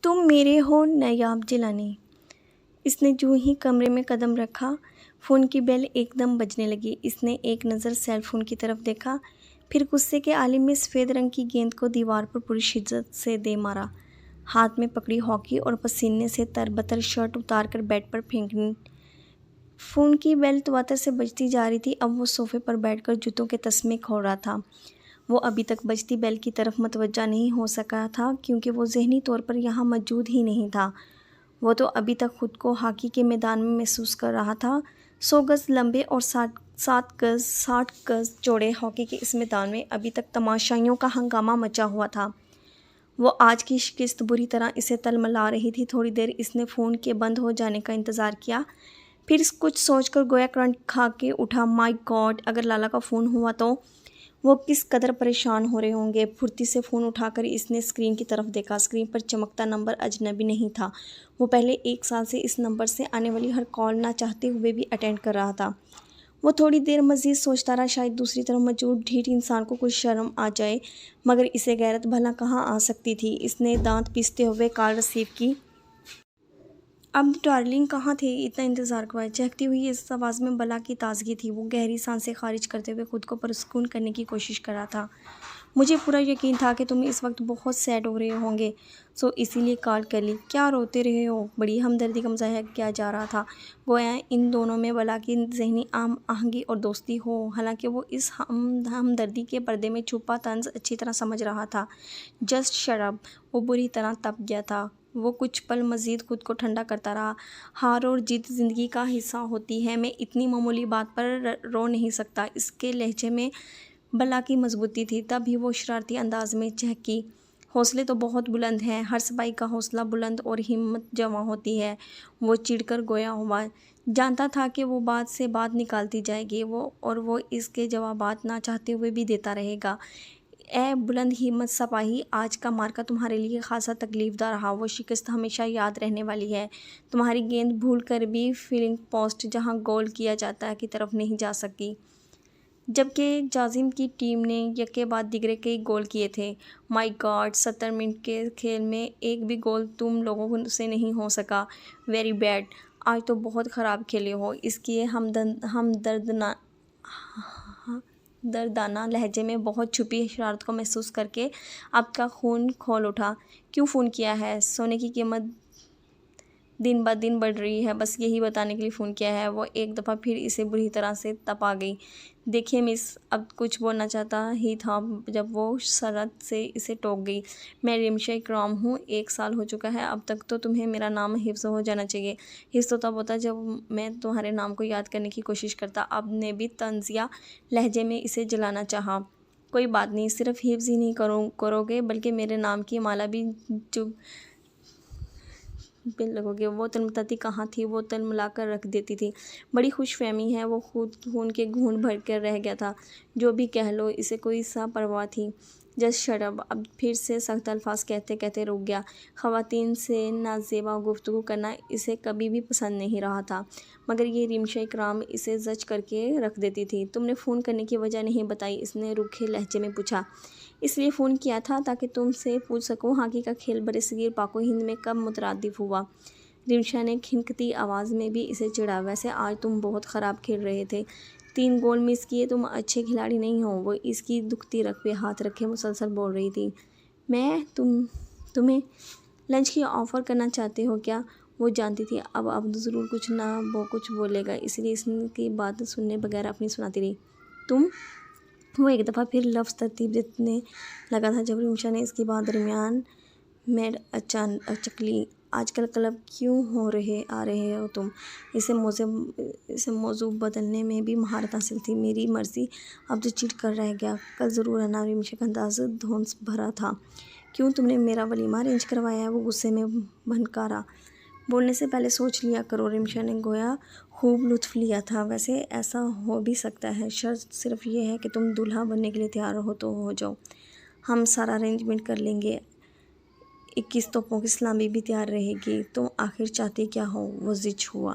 तुम मेरे हो नायाब जिलानी। इसने जूं ही कमरे में कदम रखा, फ़ोन की बेल एकदम बजने लगी। इसने एक नज़र सेल फ़ोन की तरफ देखा, फिर गुस्से के आलिम में सफ़ेद रंग की गेंद को दीवार पर पूरी शिद्दत से दे मारा। हाथ में पकड़ी हॉकी और पसीने से तरबतर शर्ट उतार कर बेड पर फेंकनी। फ़ोन की बेल तवातर से बजती जा रही थी। अब वो सोफ़े पर बैठकर जूतों के तस्मे खोल रहा था। वो अभी तक बजती बेल की तरफ मतवज्जा नहीं हो सका था, क्योंकि वो ज़हनी तौर पर यहाँ मौजूद ही नहीं था। वो तो अभी तक खुद को हॉकी के मैदान में महसूस कर रहा था। 100 गज़ लंबे और 60 गज़ चौड़े हॉकी के इस मैदान में अभी तक तमाशाइयों का हंगामा मचा हुआ था। वो आज की शिकस्त बुरी तरह इसे तलमला रही थी। थोड़ी देर इसने फ़ोन के बंद हो जाने का इंतज़ार किया, फिर कुछ सोचकर गोया करंट खा के उठा। माय गॉड, अगर लाला का फ़ोन हुआ तो वो किस कदर परेशान हो रहे होंगे। फुर्ती से फ़ोन उठाकर इसने स्क्रीन की तरफ देखा। स्क्रीन पर चमकता नंबर अजनबी नहीं था। वो पहले 1 साल से इस नंबर से आने वाली हर कॉल ना चाहते हुए भी अटेंड कर रहा था। वो थोड़ी देर मज़ीद सोचता रहा, शायद दूसरी तरफ मौजूद ढीठ इंसान को कुछ शर्म आ जाए, मगर इसे गैरत भला कहाँ आ सकती थी। इसने दांत पीसते हुए कॉल रिसीव की। अब डार्लिंग कहाँ थे? इतना इंतज़ार क्यों है? चहकती हुई इस आवाज़ में बला की ताज़गी थी। वो गहरी सांसें खारिज करते हुए खुद को पुरस्कून करने की कोशिश कर रहा था। मुझे पूरा यकीन था कि तुम इस वक्त बहुत सैड हो रहे होंगे, सो इसीलिए कॉल कर ली। क्या रोते रहे हो? बड़ी हमदर्दी का मुज़ाहिरा किया जा रहा था, गोया इन दोनों में बला की ज़हनी आम आहंगी और दोस्ती हो। हालांकि वो इस हमदर्दी के पर्दे में छुपा तंज अच्छी तरह समझ रहा था। Just shut up. वो बुरी तरह तप गया था। वो कुछ पल मज़ीद खुद को ठंडा करता रहा। हार और जीत ज़िंदगी का हिस्सा होती है। मैं इतनी मामूली बात पर रो नहीं सकता। इसके लहजे में बला की मजबूती थी। तब भी वो शरारती अंदाज में चहकी। हौसले तो बहुत बुलंद हैं। हर सिपाही का हौसला बुलंद और हिम्मत जवां होती है। वो चिढ़कर गोया हुआ। जानता था कि वो बात से बात निकालती जाएगी, वो इसके जवाबात ना चाहते हुए भी देता रहेगा। ए बुलंद हिम्मत सिपाही, आज का मार्का तुम्हारे लिए खासा तकलीफ़दा रहा। वो शिकस्त हमेशा याद रहने वाली है। तुम्हारी गेंद भूल कर भी फील्डिंग पोस्ट जहां गोल किया जाता है की तरफ नहीं जा सकी, जबकि जाजिम की टीम ने यके बाद दिगरे कई गोल किए थे। माय गॉड, 70 मिनट के खेल में एक भी गोल तुम लोगों से नहीं हो सका। Very bad. आज तो बहुत ख़राब खेले हो। इसकी दर्दाना लहजे में बहुत छुपी शरारत को महसूस करके आपका खून खोल उठा। क्यों फ़ोन किया है? सोने की कीमत दिन ब दिन बढ़ रही है, बस यही बताने के लिए फ़ोन किया है। वो एक दफ़ा फिर इसे बुरी तरह से तप आ गई। देखिए मिस, अब कुछ बोलना चाहता ही था जब वो शरत से इसे टोक गई। मैं रिमशा इकराम हूँ। 1 साल हो चुका है। अब तक तो तुम्हें मेरा नाम हिफ्ज़ हो जाना चाहिए। हिफ्ज़ तो तब होता जब मैं तुम्हारे नाम को याद करने की कोशिश करता। अब ने भी तंज़िया लहजे में इसे जलाना चाहा। कोई बात नहीं, सिर्फ हिफ्ज़ ही नहीं करोगे बल्कि मेरे नाम की माला भी चुभ बिन लगोगे। वो तलमताती कहाँ थी? वो तलमला कर रख देती थी। बड़ी खुशफहमी है। वो खुद खून के घूंट भर कर रह गया था। जो भी कह लो, इसे कोई सा परवाह थी। Just shut up. अब फिर से सख्त अल्फाज कहते कहते रुक गया। ख़वातीन से नाज़ेबा गुफ्तगू करना इसे कभी भी पसंद नहीं रहा था, मगर ये रिमशा इकराम इसे जज करके रख देती थी। तुमने फ़ोन करने की वजह नहीं बताई? इसने रूखे लहजे में पूछा। इसलिए फ़ोन किया था ताकि तुमसे पूछ सकूं हॉकी का खेल बरसगीर पाको हिंद में कब मुतरादिफ हुआ। रिमशा ने खिनकती आवाज़ में भी इसे चिढ़ा। वैसे आज तुम बहुत ख़राब खेल रहे थे। 3 गोल मिस किए। तुम अच्छे खिलाड़ी नहीं हो। वो इसकी दुखती रख पे हाथ रखे मुसलसल बोल रही थी। मैं तुम्हें लंच की ऑफ़र करना चाहते हो क्या? वो जानती थी अब ज़रूर कुछ ना वो कुछ बोलेगा, इसलिए इसकी बात सुनने बगैर अपनी सुनाती रही। तुम? वो एक दफ़ा फिर लफ्ज़ तरतीब देने लगा था जब रिमशा ने इसकी बात दरमियान में अचक ली। आजकल क्लब क्यों आ रहे हो तुम? इसे मौजू बदलने में भी महारत हासिल थी। मेरी मर्ज़ी। अब तो चिढ़ कर रह गया। कल ज़रूर आना। रिमशा का अंदाज़ धौंस भरा था। क्यों, तुमने मेरा वलीमा अरेंज करवाया है? वो गुस्से में भनकारा। बोलने से पहले सोच लिया करो। रिमशा ने गोया खूब लुत्फ़ लिया था। वैसे ऐसा हो भी सकता है। शर्त सिर्फ ये है कि तुम दूल्हा बनने के लिए तैयार हो तो हो जाओ। हम सारा अरेंजमेंट कर लेंगे। 21 तोपों की सलामी भी तैयार रहेगी। तुम आखिर चाहती क्या हो? वो ज़िद हुआ।